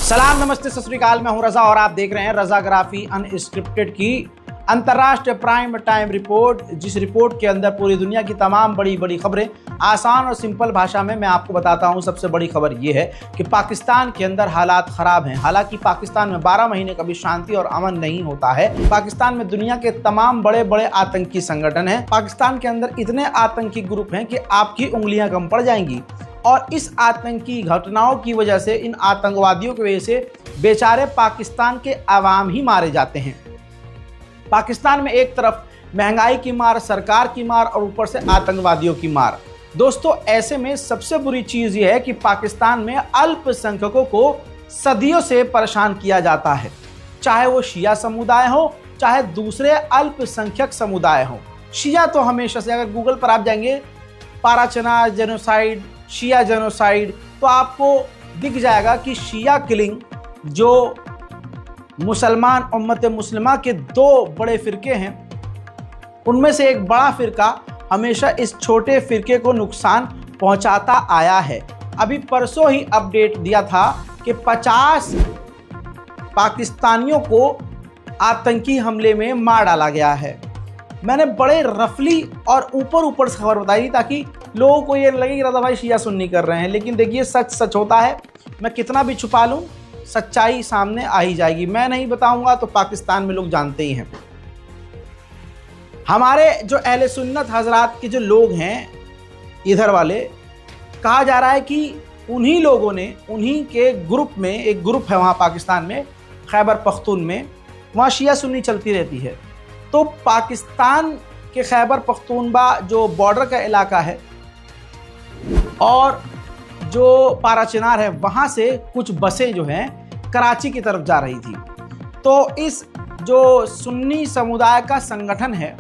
सलाम, नमस्ते, सत श्री अकाल। मैं हूं रजा और आप देख रहे हैं रजाग्राफी अनस्क्रिप्टेड की अंतर्राष्ट्रीय प्राइम टाइम रिपोर्ट, जिस रिपोर्ट के अंदर पूरी दुनिया की तमाम बड़ी बड़ी खबरें आसान और सिंपल भाषा में मैं आपको बताता हूं। सबसे बड़ी खबर यह है कि पाकिस्तान के अंदर हालात खराब हैं। हालांकि पाकिस्तान में 12 महीने कभी शांति और अमन नहीं होता है। पाकिस्तान में दुनिया के तमाम बड़े बड़े आतंकी संगठन हैं। पाकिस्तान के अंदर इतने आतंकी ग्रुप हैं कि आपकी उंगलियां कम पड़ जाएंगी। और इस आतंकी घटनाओं की वजह से, इन आतंकवादियों की वजह से बेचारे पाकिस्तान के आवाम ही मारे जाते हैं। पाकिस्तान में एक तरफ महंगाई की मार, सरकार की मार और ऊपर से आतंकवादियों की मार। दोस्तों, ऐसे में सबसे बुरी चीज यह है कि पाकिस्तान में अल्पसंख्यकों को सदियों से परेशान किया जाता है, चाहे वो शिया समुदाय हो चाहे दूसरे अल्पसंख्यक समुदाय हो। शिया तो हमेशा से, अगर गूगल पर आप जाएंगे पाराचनार जेनोसाइड, शिया जेनोसाइड, तो आपको दिख जाएगा कि शिया किलिंग, जो मुसलमान उम्मत मुस्लिमा के दो बड़े फिरके हैं, उनमें से एक बड़ा फिरका हमेशा इस छोटे फिरके को नुकसान पहुंचाता आया है। अभी परसों ही अपडेट दिया था कि 50 पाकिस्तानियों को आतंकी हमले में मार डाला गया है। मैंने बड़े रफली और ऊपर से खबर बताई ताकि लोगों को ये लगे कि रज़ा भाई शिया सुन्नी कर रहे हैं, लेकिन देखिए सच सच होता है। मैं कितना भी छुपा लूं, सच्चाई सामने आ ही जाएगी। मैं नहीं बताऊंगा तो पाकिस्तान में लोग जानते ही हैं। हमारे जो अहले सुन्नत हजरात के जो लोग हैं इधर वाले, कहा जा रहा है कि उन्हीं लोगों ने, उन्हीं के ग्रुप में, एक ग्रुप है वहाँ पाकिस्तान में, खैबर पख्तून में, वहाँ शिया सुन्नी चलती रहती है। तो पाकिस्तान के खैबर पख्तूनबा जो बॉर्डर का इलाका है और जो पाराचनार है, वहाँ से कुछ बसें जो हैं कराची की तरफ जा रही थी। तो इस जो सुन्नी समुदाय का संगठन है,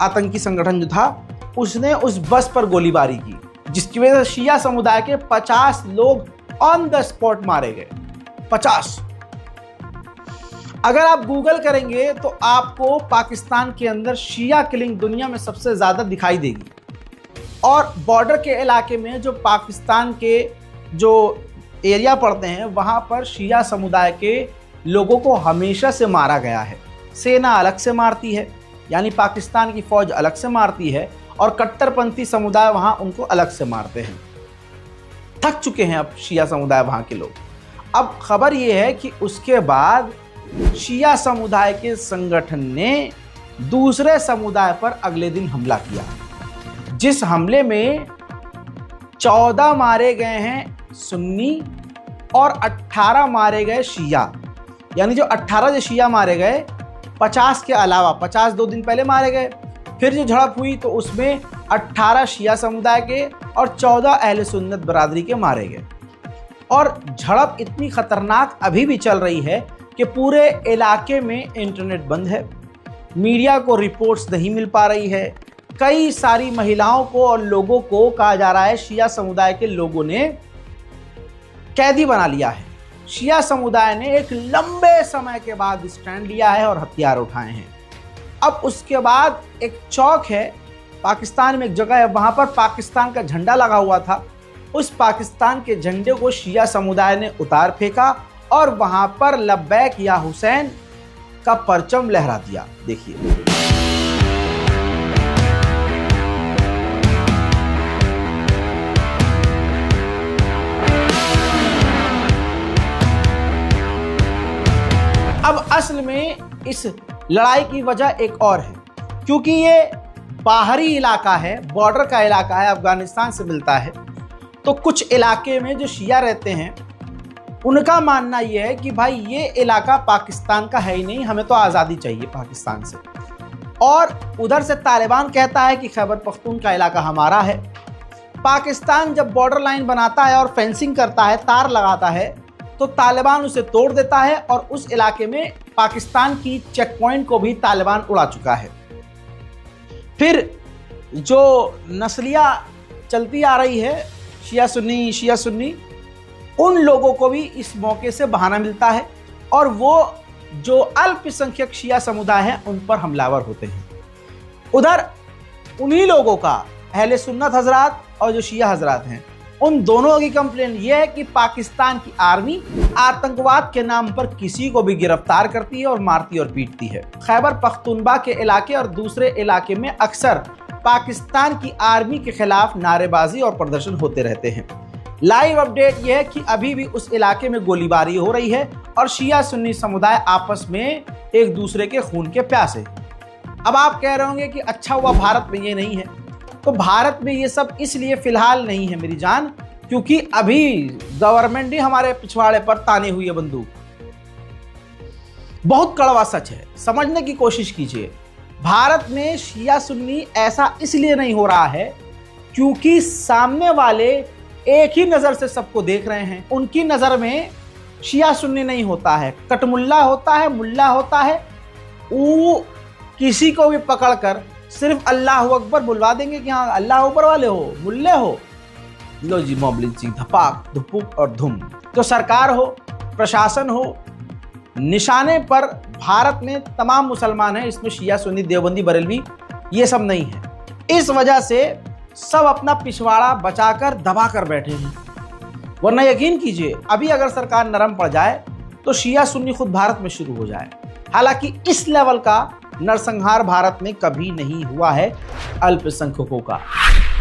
आतंकी संगठन जो था, उसने उस बस पर गोलीबारी की, जिसकी वजह से शिया समुदाय के 50 लोग ऑन द स्पॉट मारे गए। 50। अगर आप गूगल करेंगे तो आपको पाकिस्तान के अंदर शिया किलिंग दुनिया में सबसे ज़्यादा दिखाई देगी। और बॉर्डर के इलाके में जो पाकिस्तान के जो एरिया पड़ते हैं, वहाँ पर शिया समुदाय के लोगों को हमेशा से मारा गया है। सेना अलग से मारती है, यानी पाकिस्तान की फ़ौज अलग से मारती है, और कट्टरपंथी समुदाय वहाँ उनको अलग से मारते हैं। थक चुके हैं अब शिया समुदाय वहाँ के लोग। अब खबर ये है कि उसके बाद शिया समुदाय के संगठन ने दूसरे समुदाय पर अगले दिन हमला किया, जिस हमले में 14 मारे गए हैं सुन्नी और 18 मारे गए शिया। यानी जो 18 जो शिया मारे गए, 50 के अलावा, 50 2 दिन पहले मारे गए। फिर जो झड़प हुई तो उसमें 18 शिया समुदाय के और 14 अहले सुन्नत बरादरी के मारे गए। और झड़प इतनी खतरनाक अभी भी चल रही है कि पूरे इलाके में इंटरनेट बंद है, मीडिया को रिपोर्ट्स नहीं मिल पा रही है। कई सारी महिलाओं को और लोगों को, कहा जा रहा है, शिया समुदाय के लोगों ने कैदी बना लिया है। शिया समुदाय ने एक लंबे समय के बाद स्टैंड लिया है और हथियार उठाए हैं। अब उसके बाद एक चौक है पाकिस्तान में, एक जगह है, वहाँ पर पाकिस्तान का झंडा लगा हुआ था। उस पाकिस्तान के झंडे को शिया समुदाय ने उतार फेंका और वहाँ पर लब्बैक या हुसैन का परचम लहरा दिया। देखिए, अब असल में इस लड़ाई की वजह एक और है, क्योंकि ये बाहरी इलाका है, बॉर्डर का इलाका है, अफगानिस्तान से मिलता है। तो कुछ इलाके में जो शिया रहते हैं, उनका मानना यह है कि भाई ये इलाका पाकिस्तान का है ही नहीं, हमें तो आज़ादी चाहिए पाकिस्तान से। और उधर से तालिबान कहता है कि खैबर पख्तून का इलाका हमारा है। पाकिस्तान जब बॉर्डर लाइन बनाता है और फेंसिंग करता है, तार लगाता है, तो तालिबान उसे तोड़ देता है और उस इलाके में पाकिस्तान की चेक पॉइंट को भी तालिबान उड़ा चुका है। फिर जो नस्लिया चलती आ रही है, शिया सुन्नी, उन लोगों को भी इस मौके से बहाना मिलता है और वो जो अल्पसंख्यक शिया समुदाय है उन पर हमलावर होते हैं। उधर उन्हीं लोगों का, अहले सुन्नत हजरात और जो शिया हजरात हैं, उन दोनों की कंप्लेन यह है कि पाकिस्तान की आर्मी आतंकवाद के नाम पर किसी को भी गिरफ्तार करती है और मारती और पीटती है। खैबर पख्तूनख्वा के इलाके और दूसरे इलाके में अक्सर पाकिस्तान की आर्मी के खिलाफ नारेबाजी और प्रदर्शन होते रहते हैं। लाइव अपडेट यह है कि अभी भी उस इलाके में गोलीबारी हो रही है और शिया सुन्नी समुदाय आपस में एक दूसरे के खून के प्यासे। अब आप कह रहे होंगे कि अच्छा हुआ भारत में ये नहीं है। तो भारत में ये सब इसलिए फिलहाल नहीं है मेरी जान, क्योंकि अभी गवर्नमेंट ही हमारे पिछवाड़े पर ताने हुई है बंदूक। बहुत कड़वा सच है, समझने की कोशिश कीजिए। भारत में शिया सुन्नी ऐसा इसलिए नहीं हो रहा है क्योंकि सामने वाले एक ही नजर से सबको देख रहे हैं। उनकी नजर में शिया सुन्नी नहीं होता है, कटमुल्ला होता है, मुल्ला होता है। वो किसी को भी पकड़कर सिर्फ अल्लाह अकबर बुलवा देंगे कि हाँ अल्लाह ऊपर वाले हो, मुल्ले हो, लो जी मॉब लिंचिंग, धपाक धुपुक और धुम। तो सरकार हो, प्रशासन हो, निशाने पर भारत में तमाम मुसलमान हैं, इसमें शिया सुन्नी देवबंदी बरेलवी ये सब नहीं है। इस वजह से सब अपना पिछवाड़ा बचाकर दबा कर बैठे हैं। वरना यकीन कीजिए अभी अगर सरकार नरम पड़ जाए तो शिया सुन्नी खुद भारत में शुरू हो जाए। हालांकि इस लेवल का नरसंहार भारत में कभी नहीं हुआ है अल्पसंख्यकों का।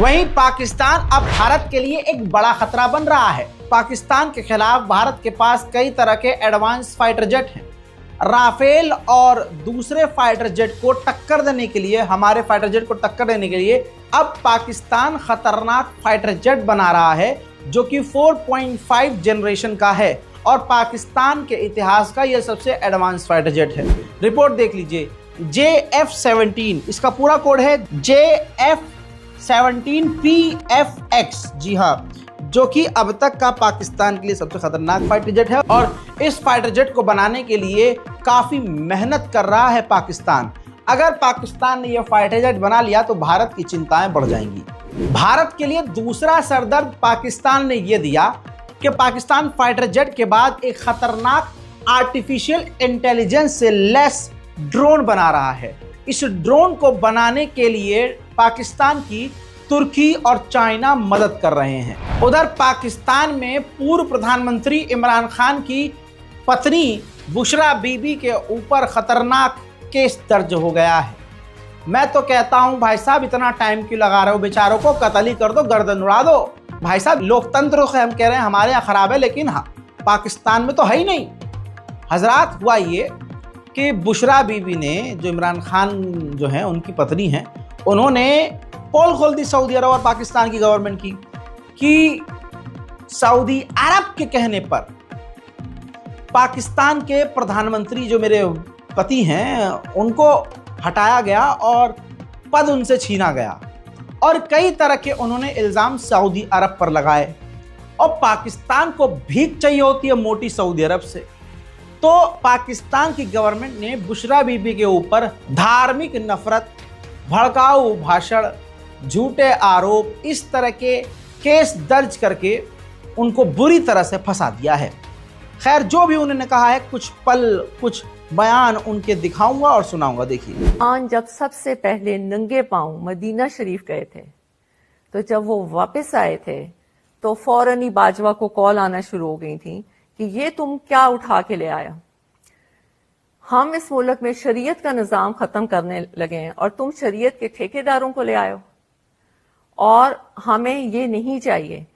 वहीं पाकिस्तान अब भारत के लिए एक बड़ा खतरा बन रहा है। पाकिस्तान के खिलाफ भारत के पास कई तरह के एडवांस फाइटर जेट हैं। राफेल और दूसरे फाइटर जेट को टक्कर देने के लिए, हमारे फाइटर जेट को टक्कर देने के लिए अब पाकिस्तान खतरनाक फाइटर जेट बना रहा है जो कि 4.5 जनरेशन का है और पाकिस्तान के इतिहास का यह सबसे एडवांस फाइटर जेट है। रिपोर्ट देख लीजिए, JF-17 इसका पूरा कोड है JF-17PFX। जी हाँ, जो कि अब तक का पाकिस्तान के लिए सबसे खतरनाक फाइटर जेट है और इस फाइटर जेट को बनाने के लिए काफी मेहनत कर रहा है पाकिस्तान। अगर पाकिस्तान ने यह फाइटर जेट बना लिया तो भारत की चिंताएं बढ़ जाएंगी। भारत के लिए दूसरा सरदर्द पाकिस्तान ने यह दिया कि पाकिस्तान फाइटर जेट के बाद एक खतरनाक आर्टिफिशियल इंटेलिजेंस से लेस ड्रोन बना रहा है। इस ड्रोन को बनाने के लिए पाकिस्तान की तुर्की और चाइना मदद कर रहे हैं। उधर पाकिस्तान में पूर्व प्रधानमंत्री इमरान खान की पत्नी बुशरा बीबी के ऊपर खतरनाक केस दर्ज हो गया है। मैं तो कहता हूं भाई साहब इतना टाइम क्यों लगा रहे हो, बेचारों को कत्ल ही कर दो, गर्दन उड़ा दो। भाई साहब लोकतंत्र से हम कह रहे हैं हमारे यहाँ खराब है, लेकिन हाँ पाकिस्तान में तो है ही नहीं। हजरात, हुआ ये कि बुशरा बीबी ने, जो इमरान खान जो है उनकी पत्नी हैं, उन्होंने पोल खोल दी सऊदी अरब और पाकिस्तान की गवर्नमेंट की कि सऊदी अरब के कहने पर पाकिस्तान के प्रधानमंत्री जो मेरे पति हैं उनको हटाया गया और पद उनसे छीना गया और कई तरह के उन्होंने इल्ज़ाम सऊदी अरब पर लगाए और पाकिस्तान को भीख चाहिए होती है मोटी सऊदी अरब से। तो पाकिस्तान की गवर्नमेंट ने बुशरा बीबी के ऊपर धार्मिक नफरत, भड़काऊ भाषण, झूठे आरोप, इस तरह के केस दर्ज करके उनको बुरी तरह से फंसा दिया है। खैर, जो भी उन्होंने कहा है कुछ पल, कुछ बयान उनके दिखाऊंगा और सुनाऊंगा। देखिए, खान जब सबसे पहले नंगे पांव मदीना शरीफ गए थे, तो जब वो वापस आए थे तो फौरन ही बाजवा को कॉल आना शुरू हो गई थी कि ये तुम क्या उठा के ले आया। हम इस मुल्क में शरीयत का निज़ाम खत्म करने लगे हैं और तुम शरीयत के ठेकेदारों को ले आयो, और हमें ये नहीं चाहिए।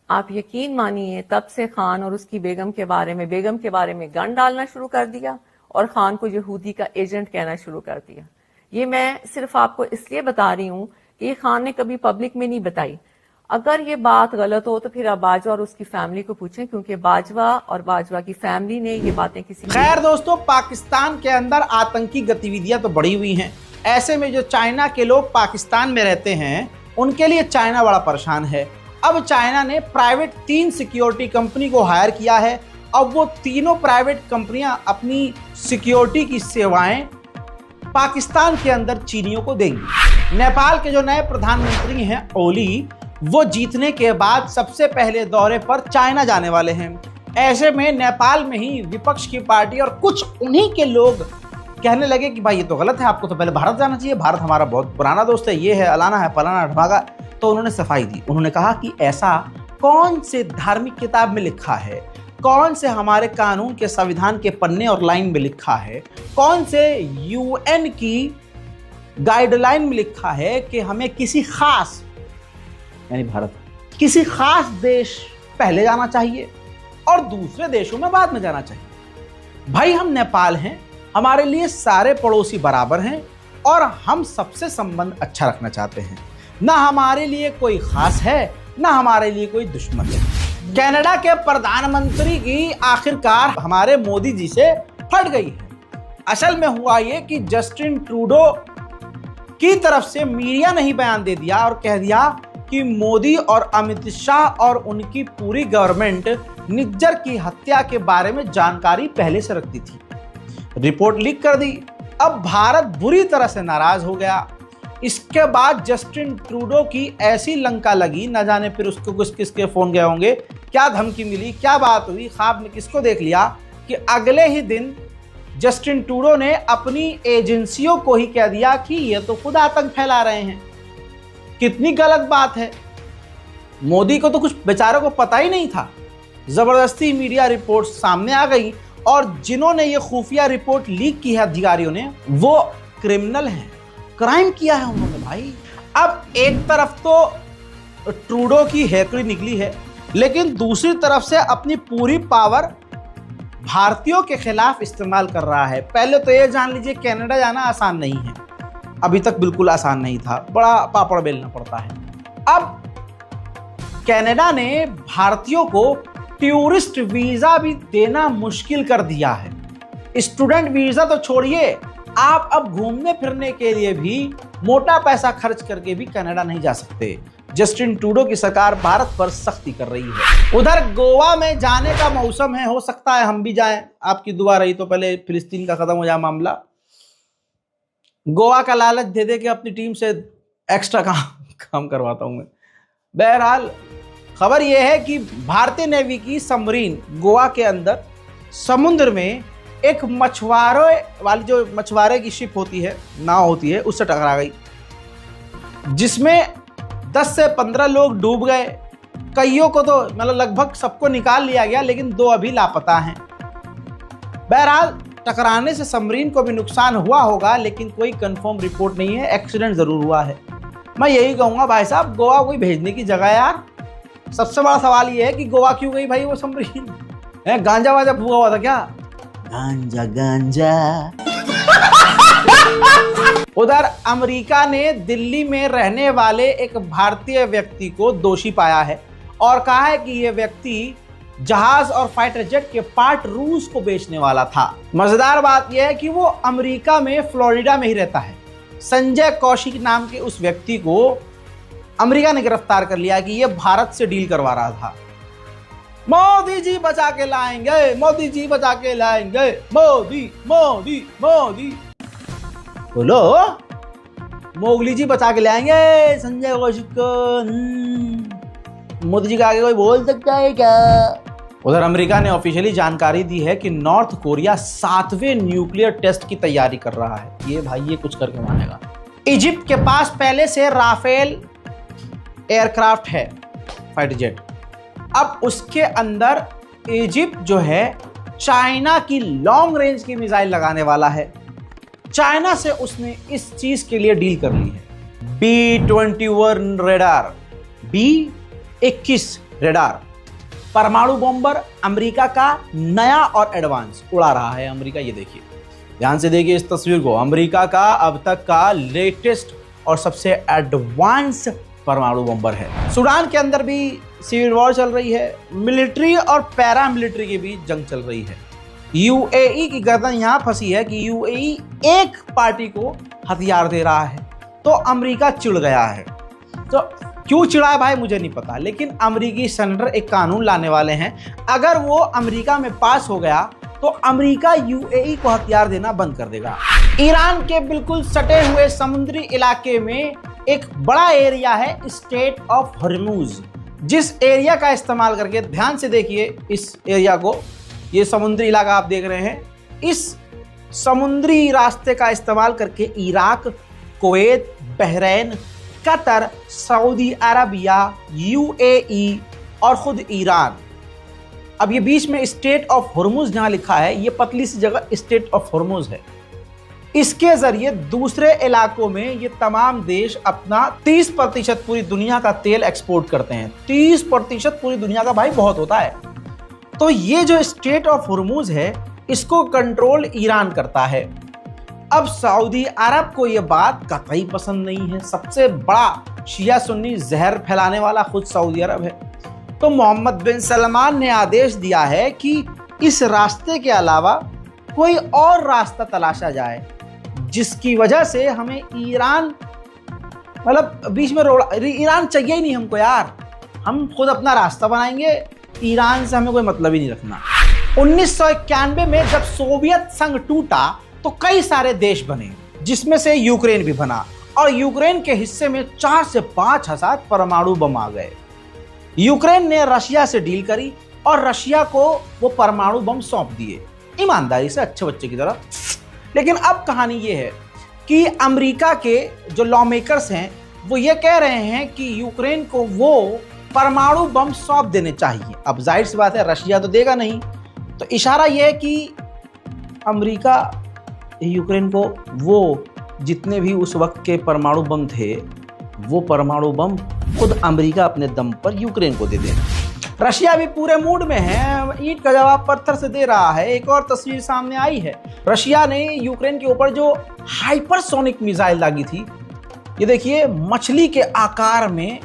आप यकीन मानिए, तब से खान और उसकी बेगम के बारे में गन डालना शुरू कर दिया और खान को यहूदी का एजेंट कहना शुरू कर दिया। ये मैं सिर्फ आपको इसलिए बता रही हूं कि ये खान ने कभी पब्लिक में नहीं बताई। अगर ये बात गलत हो तो फिर आप बाजवा और उसकी फैमिली को पूछें, क्योंकि बाजवा और बाजवा की फैमिली ने ये बातें किसी। खैर दोस्तों, पाकिस्तान के अंदर आतंकी गतिविधियां तो बढ़ी हुई हैं। ऐसे में जो चाइना के लोग पाकिस्तान में रहते हैं उनके लिए चाइना बड़ा परेशान है। अब चाइना ने प्राइवेट 3 सिक्योरिटी कंपनी को हायर किया है। अब वो तीनों प्राइवेट कंपनियां अपनी सिक्योरिटी की सेवाएं पाकिस्तान के अंदर चीनियों को देंगी। नेपाल के जो नए प्रधानमंत्री हैं ओली, वो जीतने के बाद सबसे पहले दौरे पर चाइना जाने वाले हैं। ऐसे में नेपाल में ही विपक्ष की पार्टी और कुछ उन्हीं के लोग कहने लगे कि भाई ये तो गलत है, आपको तो पहले भारत जाना चाहिए, भारत हमारा बहुत पुराना दोस्त है, ये है, अलाना है, फलाना ढमागा। तो उन्होंने सफाई दी। उन्होंने कहा कि ऐसा कौन से धार्मिक किताब में लिखा है, कौन से हमारे कानून के संविधान के पन्ने और लाइन में लिखा है, कौन से यूएन की गाइडलाइन में लिखा है कि हमें किसी खास, यानी भारत, किसी खास देश पहले जाना चाहिए और दूसरे देशों में बाद में जाना चाहिए। भाई हम नेपाल हैं, हमारे लिए सारे पड़ोसी बराबर हैं और हम सबसे संबंध अच्छा रखना चाहते हैं। ना हमारे लिए कोई खास है, ना हमारे लिए कोई दुश्मन है। कनाडा के प्रधानमंत्री की आखिरकार हमारे मोदी जी से फट गई है। असल में हुआ ये कि जस्टिन ट्रूडो की तरफ से मीडिया ने ही बयान दे दिया और कह दिया कि मोदी और अमित शाह और उनकी पूरी गवर्नमेंट निज्जर की हत्या के बारे में जानकारी पहले से रखती थी। रिपोर्ट लीक कर दी। अब भारत बुरी तरह से नाराज हो गया। इसके बाद जस्टिन ट्रूडो की ऐसी लंका लगी, न जाने फिर उसको किसके फोन गए होंगे, क्या धमकी मिली, क्या बात हुई, ख्वाब में किसको देख लिया कि अगले ही दिन जस्टिन ट्रूडो ने अपनी एजेंसियों को ही कह दिया कि ये तो खुद आतंक फैला रहे हैं। कितनी गलत बात है। मोदी को तो कुछ बेचारों को पता ही नहीं था। जबरदस्ती मीडिया रिपोर्ट सामने आ गई और जिन्होंने ये खुफिया रिपोर्ट लीक की है अधिकारियों ने, वो क्रिमिनल हैं, क्राइम किया है उन्होंने भाई। अब एक तरफ तो ट्रूडो की हैकड़ी निकली है, लेकिन दूसरी तरफ से अपनी पूरी पावर भारतीयों के खिलाफ इस्तेमाल कर रहा है। पहले तो ये जान लीजिए कनाडा जाना आसान नहीं है, अभी तक बिल्कुल आसान नहीं था, बड़ा पापड़ बेलना पड़ता है। अब कनाडा ने भारतीयों को टूरिस्ट वीजा भी देना मुश्किल कर दिया है। स्टूडेंट वीजा तो छोड़िए, आप अब घूमने फिरने के लिए भी मोटा पैसा खर्च करके भी कनाडा नहीं जा सकते। जस्टिन ट्रूडो की सरकार भारत पर सख्ती कर रही है। उधर गोवा में जाने का मौसम है, हो सकता है हम भी जाएं, आपकी दुआ रही तो पहले फिलिस्तीन का खत्म हो जाए मामला। गोवा का लालच दे दे के अपनी टीम से एक्स्ट्रा काम करवाता हूं मैं। बहरहाल खबर यह है कि भारतीय नेवी की सबमरीन गोवा के अंदर समुद्र में एक मछुआरे वाली, जो मछुआरे की शिप होती है, नाव होती है, उससे टकरा गई, जिसमें 10 से 15 लोग डूब गए। कईयों को तो मतलब लगभग सबको निकाल लिया गया, लेकिन 2 अभी लापता हैं। बहरहाल टकराने से सबमरीन को भी नुकसान हुआ होगा, लेकिन कोई कंफर्म रिपोर्ट नहीं है। एक्सीडेंट जरूर हुआ है। मैं यही कहूँगा भाई साहब, गोवा कोई भेजने की जगह है यार। सबसे बड़ा सवाल ये है कि गोवा क्यों गई भाई वो सबमरीन? गांजा वाजा फूका हुआ था क्या? गांजा गांजा। उधर अमेरिका ने दिल्ली में रहने वाले एक भारतीय व्यक्ति को दोषी पाया है और कहा है कि यह व्यक्ति जहाज और फाइटर जेट के पार्ट रूस को बेचने वाला था। मजेदार बात यह है कि वो अमेरिका में फ्लोरिडा में ही रहता है। संजय कौशिक नाम के उस व्यक्ति को अमेरिका ने गिरफ्तार कर लिया कि यह भारत से डील करवा रहा था। मोदी जी बचा के लाएंगे, मोदी जी बचा के लाएंगे, मोदी मोदी मोदी। बोलो, मोगली जी बचा के लाएंगे संजय कौशिक को। मोदी जी के आगे कोई बोल सकता है क्या? उधर अमेरिका ने ऑफिशियली जानकारी दी है कि नॉर्थ कोरिया 7वें न्यूक्लियर टेस्ट की तैयारी कर रहा है। ये भाई ये कुछ करके मानेगा। इजिप्ट के पास पहले से राफेल एयरक्राफ्ट है, फाइटर जेट। अब उसके अंदर इजिप्ट जो है चाइना की लॉन्ग रेंज की मिसाइल लगाने वाला है। चाइना से उसने इस चीज के लिए डील कर ली है। B-21 रेडार, B-21 रेडार परमाणु बॉम्बर अमेरिका का नया और एडवांस उड़ा रहा है अमेरिका। ये देखिए, ध्यान से देखिए इस तस्वीर को। अमेरिका का अब तक का लेटेस्ट और सबसे एडवांस परमाणु बॉम्बर है। सूडान के अंदर भी सिविल वॉर चल रही है। मिलिट्री और पैरा मिलिट्री के बीच जंग चल रही है। यूएई की गर्दन यहां फंसी है कि यूएई एक पार्टी को हथियार दे रहा है, तो अमेरिका चिढ़ गया है। तो क्यों चिढ़ा है भाई मुझे नहीं पता, लेकिन अमेरिकी सेनेटर एक कानून लाने वाले हैं। अगर वो अमेरिका में पास हो गया तो अमेरिका यूएई को हथियार देना बंद कर देगा। ईरान के बिल्कुल सटे हुए समुद्री इलाके में एक बड़ा एरिया है, स्टेट ऑफ हॉर्मुज, जिस एरिया का इस्तेमाल करके, ध्यान से देखिए इस एरिया को, ये समुद्री इलाका आप देख रहे हैं, इस समुद्री रास्ते का इस्तेमाल करके Iraq, Kuwait, Bahrain, Qatar, Saudi Arabia, UAE, और खुद ईरान। अब ये बीच में स्टेट ऑफ हॉर्मुज जहां लिखा है, ये पतली सी जगह स्टेट ऑफ हॉर्मुज है। इसके जरिए दूसरे इलाकों में ये तमाम देश अपना 30% पूरी दुनिया का तेल एक्सपोर्ट करते हैं। 30% पूरी दुनिया का भाई बहुत होता है। तो ये जो स्टेट ऑफ हॉर्मुज है, इसको कंट्रोल ईरान करता है। अब सऊदी अरब को यह बात कतई पसंद नहीं है। सबसे बड़ा शिया सुन्नी जहर फैलाने वाला खुद सऊदी अरब है। तो मोहम्मद बिन सलमान ने आदेश दिया है कि इस रास्ते के अलावा कोई और रास्ता तलाशा जाए, जिसकी वजह से हमें ईरान, मतलब बीच में ईरान चाहिए ही नहीं हमको यार। हम खुद अपना रास्ता बनाएंगे, ईरान से हमें कोई मतलब ही नहीं रखना। 1991 में जब सोवियत संघ टूटा तो कई सारे देश बने, जिसमें से यूक्रेन भी बना, और यूक्रेन के हिस्से में 4 से 5 हजार परमाणु बम आ गए। यूक्रेन ने रशिया से डील करी और रशिया को वो परमाणु बम सौंप दिए, ईमानदारी से, अच्छे बच्चे की तरह। लेकिन अब कहानी ये है कि अमेरिका के जो लॉ मेकर्स हैं वो ये कह रहे हैं कि यूक्रेन को वो परमाणु बम सौंप देने चाहिए। अब जाहिर सी बात है रशिया तो देगा नहीं, तो इशारा यह है कि अमेरिका यूक्रेन को वो जितने भी उस वक्त के परमाणु बम थे, वो परमाणु बम खुद अमेरिका अपने दम पर यूक्रेन को दे दे। रशिया भी पूरे मूड में है, ईंट का जवाब पत्थर से दे रहा है। एक और तस्वीर सामने आई है, रशिया ने यूक्रेन के ऊपर जो हाइपरसोनिक मिसाइल दागी थी, ये देखिए मछली के आकार में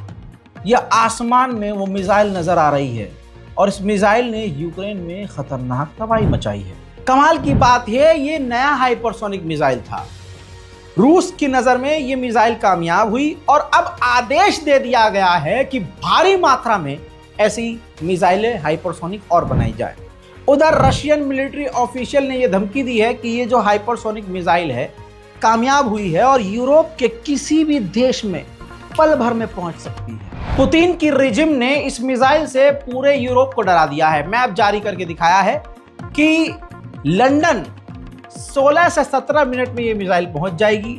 या आसमान में वो मिसाइल नजर आ रही है, और इस मिसाइल ने यूक्रेन में खतरनाक तबाही मचाई है। कमाल की बात है, ये नया हाइपरसोनिक मिसाइल था। रूस की नजर में ये मिसाइल कामयाब हुई और अब आदेश दे दिया गया है कि भारी मात्रा में ऐसी मिसाइलें हाइपरसोनिक और बनाई जाए। उधर रशियन मिलिट्री ऑफिशियल ने यह धमकी दी है कि ये जो हाइपरसोनिक मिसाइल है कामयाब हुई है और यूरोप के किसी भी देश में पल भर में पहुंच सकती है। पुतिन की रिजिम ने इस मिसाइल से पूरे यूरोप को डरा दिया है। मैप जारी करके दिखाया है कि लंदन 16 से 17 मिनट में ये मिसाइल पहुंच जाएगी,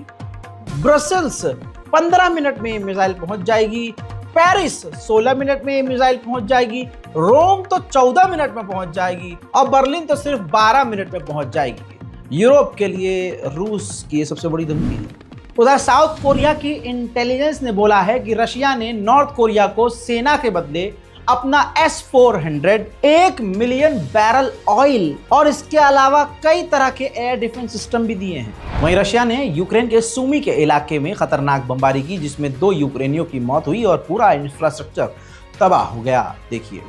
ब्रसेल्स 15 मिनट में ये मिसाइल पहुंच जाएगी, पेरिस 16 मिनट में ये मिसाइल पहुंच जाएगी, रोम तो 14 मिनट में पहुंच जाएगी और बर्लिन तो सिर्फ 12 मिनट में पहुंच जाएगी। यूरोप के लिए रूस की ये सबसे बड़ी धमकी है। उधर साउथ कोरिया की इंटेलिजेंस ने बोला है कि रशिया ने नॉर्थ कोरिया को सेना के बदले अपना S-400 1 मिलियन बैरल ऑयल और इसके अलावा कई तरह के एयर डिफेंस सिस्टम भी दिए हैं। वहीं रशिया ने यूक्रेन के सुमी के इलाके में खतरनाक बमबारी की, जिसमें 2 यूक्रेनियों की मौत हुई और पूरा इंफ्रास्ट्रक्चर तबाह हो गया। देखिए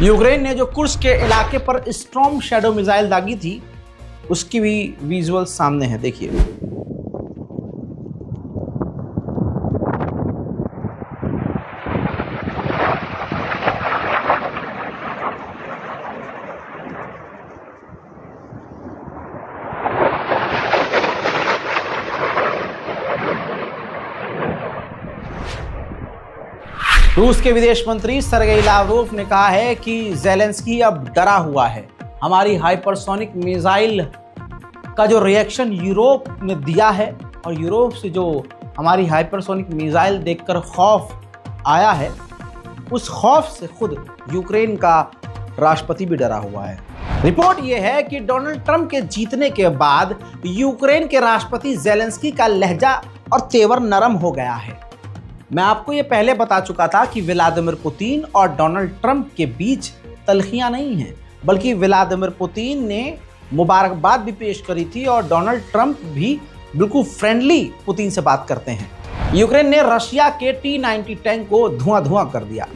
यूक्रेन ने जो कुर्स्क के इलाके पर स्टॉर्म शैडो मिसाइल दागी थी, उसकी भी विजुअल सामने है, देखिए। रूस के विदेश मंत्री सरगेई लावरोव ने कहा है कि ज़ेलेंस्की अब डरा हुआ है। हमारी हाइपरसोनिक मिसाइल का जो रिएक्शन यूरोप ने दिया है और यूरोप से जो हमारी हाइपरसोनिक मिसाइल देखकर खौफ आया है, उस खौफ से खुद यूक्रेन का राष्ट्रपति भी डरा हुआ है। रिपोर्ट यह है कि डोनाल्ड ट्रंप के जीतने के बाद यूक्रेन के राष्ट्रपति ज़ेलेंस्की का लहजा और तेवर नरम हो गया है। मैं आपको ये पहले बता चुका था कि व्लादिमीर पुतिन और डोनाल्ड ट्रंप के बीच तल्खियां नहीं हैं, बल्कि व्लादिमीर पुतिन ने मुबारकबाद भी पेश करी थी और डोनाल्ड ट्रंप भी बिल्कुल फ्रेंडली पुतिन से बात करते हैं। यूक्रेन ने रशिया के T-90 टैंक को धुआं कर दिया।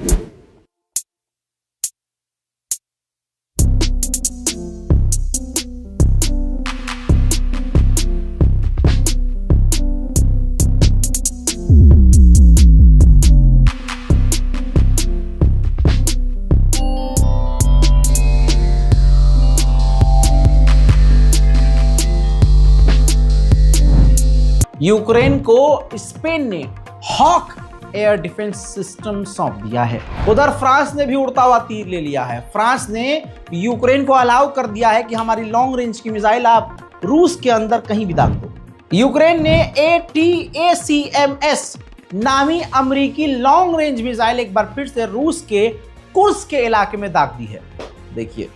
यूक्रेन को स्पेन ने हॉक एयर डिफेंस सिस्टम सौंप दिया है। उधर फ्रांस ने भी उड़ता हुआ तीर ले लिया है। फ्रांस ने यूक्रेन को अलाउ कर दिया है कि हमारी लॉन्ग रेंज की मिसाइल आप रूस के अंदर कहीं भी दाग दो। यूक्रेन ने ATACMS नामी अमेरिकी लॉन्ग रेंज मिसाइल एक बार फिर से रूस के कुर्स्क के इलाके में दाग दी है। देखिए,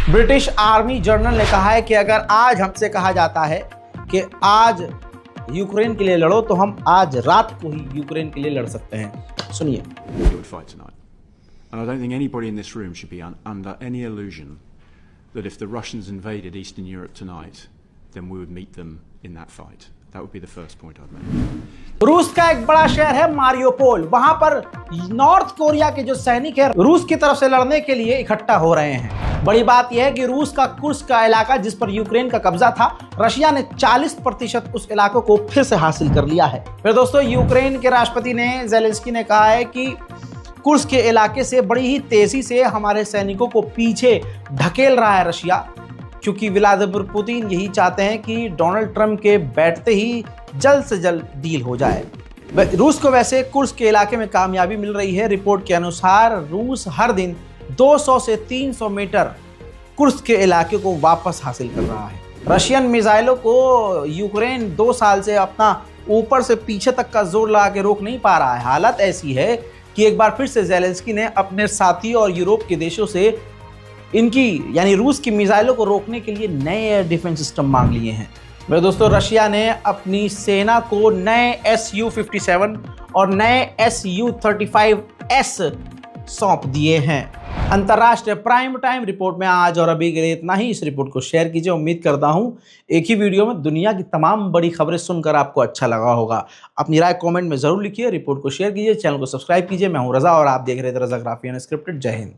ब्रिटिश आर्मी जर्नल ने कहा है कि अगर आज हमसे कहा जाता है कि आज यूक्रेन के लिए लड़ो, तो हम आज रात को ही यूक्रेन के लिए लड़ सकते हैं। सुनिए। And I don't think anybody in this room should be under any illusion that if the Russians invaded Eastern Europe tonight, then we would meet them in that fight. That would be the first point I'd make. रूस का एक बड़ा शहर है Mariupol. वहां पर north Korea के जो सैनिक हैं रूस की तरफ से लड़ने के लिए इकट्ठा हो रहे हैं। बड़ी बात यह है कि रूस का कुर्स्क का इलाका, जिस पर यूक्रेन का कब्जा था, रशिया ने 40% उस इलाके को फिर से हासिल कर लिया है। फिर दोस्तों, यूक्रेन के राष्ट्रपति ने ज़ेलेंस्की ने कहा है कि कुर्स्क के इलाके से बड़ी ही तेजी से हमारे सैनिकों को पीछे ढकेल रहा है रशिया, क्योंकि व्लादिमीर पुतिन यही चाहते हैं कि डोनाल्ड ट्रंप के बैठते ही जल्द से जल्द डील हो जाए। रूस को वैसे कुर्स्क के इलाके में कामयाबी मिल रही है। रिपोर्ट के अनुसार रूस हर दिन 200 से 300 मीटर कुर्स्क के इलाके को वापस हासिल कर रहा है। रशियन मिसाइलों को यूक्रेन 2 साल से अपना ऊपर से पीछे तक का जोर लगा के रोक नहीं पा रहा है। हालत ऐसी है कि एक बार फिर से ज़ेलेंस्की ने अपने साथी और यूरोप के देशों से इनकी यानी रूस की मिसाइलों को रोकने के लिए नए एयर डिफेंस सिस्टम मांग लिए हैं। मेरे दोस्तों, रशिया ने अपनी सेना को नए Su-57 और नए Su-35S सौंप दिए हैं। अंतर्राष्ट्रीय प्राइम टाइम रिपोर्ट में आज और अभी के लिए इतना ही। इस रिपोर्ट को शेयर कीजिए। उम्मीद करता हूं एक ही वीडियो में दुनिया की तमाम बड़ी खबरें सुनकर आपको अच्छा लगा होगा। अपनी राय कमेंट में जरूर लिखिए। रिपोर्ट को शेयर कीजिए, चैनल को सब्सक्राइब कीजिए। मैं हूं रजा और आप देख रहे थे रजा ग्राफी अनस्क्रिप्टेड। जय हिंद।